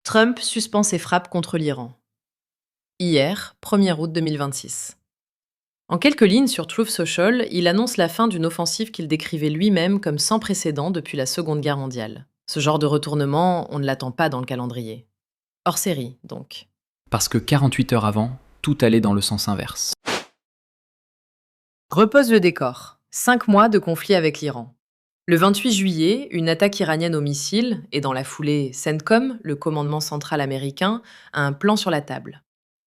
Trump suspend ses frappes contre l'Iran. Hier, 1er août 2026. En quelques lignes sur Truth Social, il annonce la fin d'une offensive qu'il décrivait lui-même comme sans précédent depuis la Seconde Guerre mondiale. Ce genre de retournement, on ne l'attend pas dans le calendrier. Hors série, donc. Parce que 48 heures avant, tout allait dans le sens inverse. Repose le décor. 5 mois de conflit avec l'Iran. Le 28 juillet, une attaque iranienne au missile, et dans la foulée, CENTCOM, le commandement central américain, a un plan sur la table.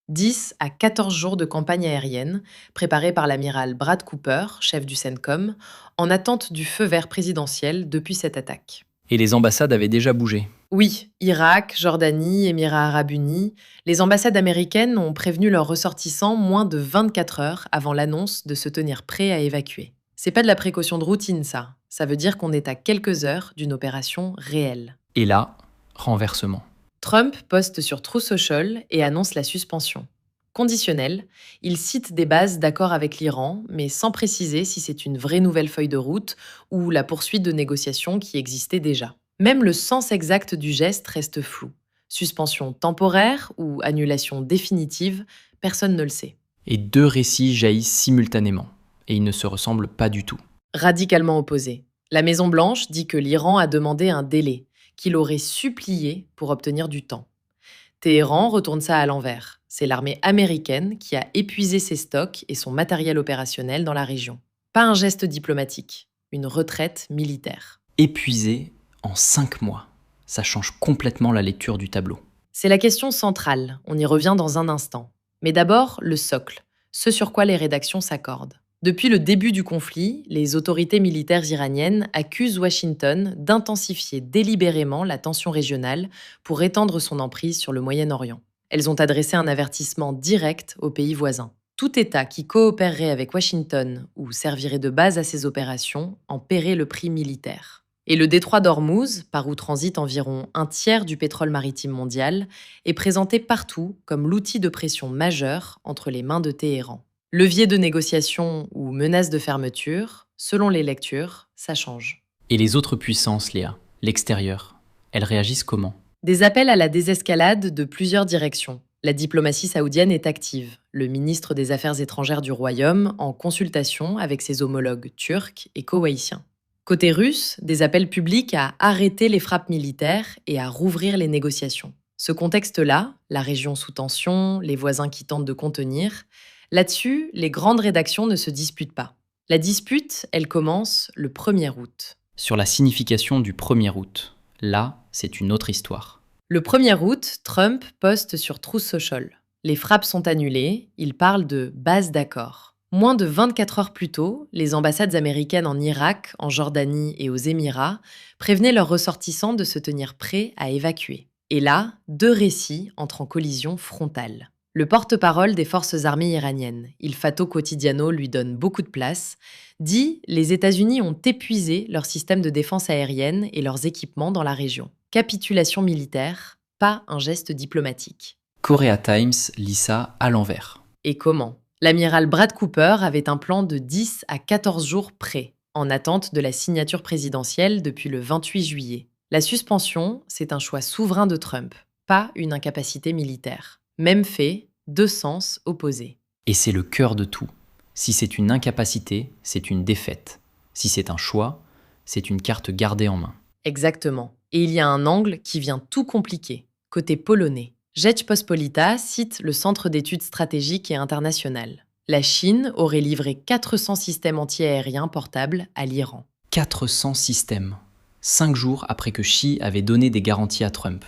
10 à 14 jours de campagne aérienne, préparée par l'amiral Brad Cooper, chef du CENTCOM, en attente du feu vert présidentiel depuis cette attaque. Et les ambassades avaient déjà bougé. Oui, Irak, Jordanie, Émirats arabes unis, les ambassades américaines ont prévenu leurs ressortissants moins de 24 heures avant l'annonce de se tenir prêts à évacuer. C'est pas de la précaution de routine, ça. Ça veut dire qu'on est à quelques heures d'une opération réelle. Et là, renversement. Trump poste sur Truth Social et annonce la suspension. Conditionnel, il cite des bases d'accord avec l'Iran, mais sans préciser si c'est une vraie nouvelle feuille de route ou la poursuite de négociations qui existaient déjà. Même le sens exact du geste reste flou. Suspension temporaire ou annulation définitive, personne ne le sait. Et deux récits jaillissent simultanément. Et ils ne se ressemblent pas du tout. Radicalement opposés. La Maison-Blanche dit que l'Iran a demandé un délai, qu'il aurait supplié pour obtenir du temps. Téhéran retourne ça à l'envers. C'est l'armée américaine qui a épuisé ses stocks et son matériel opérationnel dans la région. Pas un geste diplomatique, une retraite militaire. Épuisé en 5 mois. Ça change complètement la lecture du tableau. C'est la question centrale, on y revient dans un instant. Mais d'abord, le socle, ce sur quoi les rédactions s'accordent. Depuis le début du conflit, les autorités militaires iraniennes accusent Washington d'intensifier délibérément la tension régionale pour étendre son emprise sur le Moyen-Orient. Elles ont adressé un avertissement direct aux pays voisins. Tout État qui coopérerait avec Washington ou servirait de base à ses opérations en paierait le prix militaire. Et le détroit d'Ormuz, par où transite environ un tiers du pétrole maritime mondial, est présenté partout comme l'outil de pression majeur entre les mains de Téhéran. Levier de négociation ou menace de fermeture, selon les lectures, ça change. Et les autres puissances, Léa, l'extérieur, elles réagissent comment ? Des appels à la désescalade de plusieurs directions. La diplomatie saoudienne est active. Le ministre des Affaires étrangères du Royaume en consultation avec ses homologues turcs et koweïtiens. Côté russe, des appels publics à arrêter les frappes militaires et à rouvrir les négociations. Ce contexte-là, la région sous tension, les voisins qui tentent de contenir, là-dessus, les grandes rédactions ne se disputent pas. La dispute, elle commence le 1er août. Sur la signification du 1er août. Là, c'est une autre histoire. Le 1er août, Trump poste sur Truth Social. Les frappes sont annulées, il parle de base d'accord. Moins de 24 heures plus tôt, les ambassades américaines en Irak, en Jordanie et aux Émirats prévenaient leurs ressortissants de se tenir prêts à évacuer. Et là, deux récits entrent en collision frontale. Le porte-parole des forces armées iraniennes, Il Fato Quotidiano, lui donne beaucoup de place, dit « Les États-Unis ont épuisé leur système de défense aérienne et leurs équipements dans la région. Capitulation militaire, pas un geste diplomatique. » Korea Times lit ça à l'envers. Et comment ? L'amiral Brad Cooper avait un plan de 10 à 14 jours prêt, en attente de la signature présidentielle depuis le 28 juillet. La suspension, c'est un choix souverain de Trump, pas une incapacité militaire. Même fait, deux sens opposés. Et c'est le cœur de tout. Si c'est une incapacité, c'est une défaite. Si c'est un choix, c'est une carte gardée en main. Exactement. Et il y a un angle qui vient tout compliquer, côté polonais. Rzeczpospolita cite le Centre d'études stratégiques et internationales. La Chine aurait livré 400 systèmes anti-aériens portables à l'Iran. 400 systèmes. 5 jours après que Xi avait donné des garanties à Trump.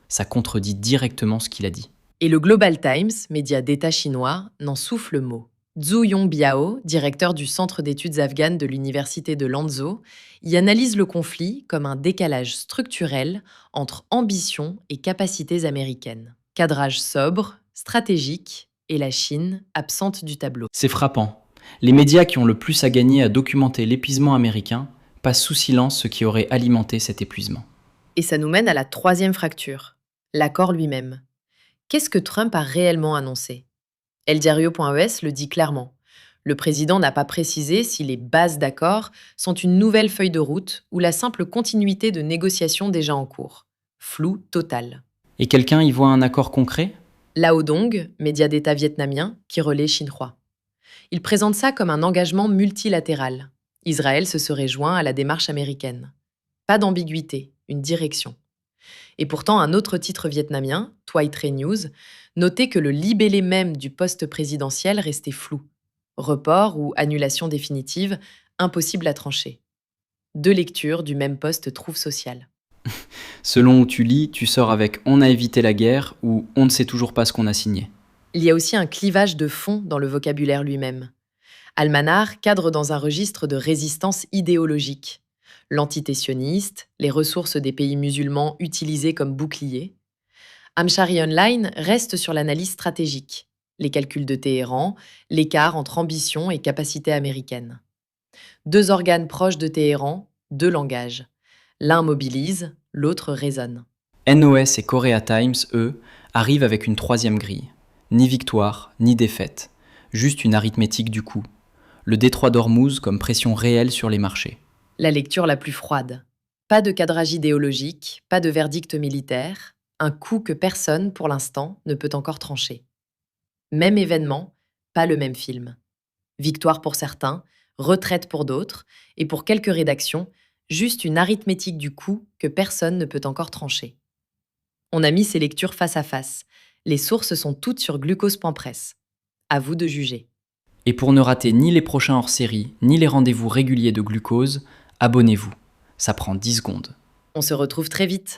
Ça contredit directement ce qu'il a dit. Et le Global Times, média d'État chinois, n'en souffle mot. Zhu Yongbiao, directeur du Centre d'études afghanes de l'université de Lanzhou, y analyse le conflit comme un décalage structurel entre ambition et capacités américaines. Cadrage sobre, stratégique, et la Chine absente du tableau. C'est frappant. Les médias qui ont le plus à gagner à documenter l'épuisement américain passent sous silence ce qui aurait alimenté cet épuisement. Et ça nous mène à la troisième fracture, l'accord lui-même. Qu'est-ce que Trump a réellement annoncé ? Eldiario.es le dit clairement. Le président n'a pas précisé si les bases d'accord sont une nouvelle feuille de route ou la simple continuité de négociations déjà en cours. Flou total. Et quelqu'un y voit un accord concret? Lao Dong, média d'État vietnamien, qui relaie Xinhua. Il présente ça comme un engagement multilatéral. Israël se serait joint à la démarche américaine. Pas d'ambiguïté, une direction. Et pourtant, un autre titre vietnamien, Toi Tre News, notait que le libellé même du poste présidentiel restait flou. Report ou annulation définitive, impossible à trancher. Deux lectures du même poste Trouve social. Selon où tu lis, tu sors avec « on a évité la guerre » ou « on ne sait toujours pas ce qu'on a signé ». Il y a aussi un clivage de fond dans le vocabulaire lui-même. Al-Manar cadre dans un registre de résistance idéologique. L'entité sioniste, les ressources des pays musulmans utilisées comme boucliers. Amshari Online reste sur l'analyse stratégique, les calculs de Téhéran, l'écart entre ambition et capacité américaine. Deux organes proches de Téhéran, deux langages. L'un mobilise, l'autre raisonne. NOS et Korea Times, eux, arrivent avec une troisième grille. Ni victoire, ni défaite. Juste une arithmétique du coup. Le détroit d'Ormuz comme pression réelle sur les marchés. La lecture la plus froide. Pas de cadrage idéologique, pas de verdict militaire, un coup que personne, pour l'instant, ne peut encore trancher. Même événement, pas le même film. Victoire pour certains, retraite pour d'autres, et pour quelques rédactions, juste une arithmétique du coup que personne ne peut encore trancher. On a mis ces lectures face à face. Les sources sont toutes sur glucose.press. À vous de juger. Et pour ne rater ni les prochains hors-série, ni les rendez-vous réguliers de Glucose, abonnez-vous. Ça prend 10 secondes. On se retrouve très vite.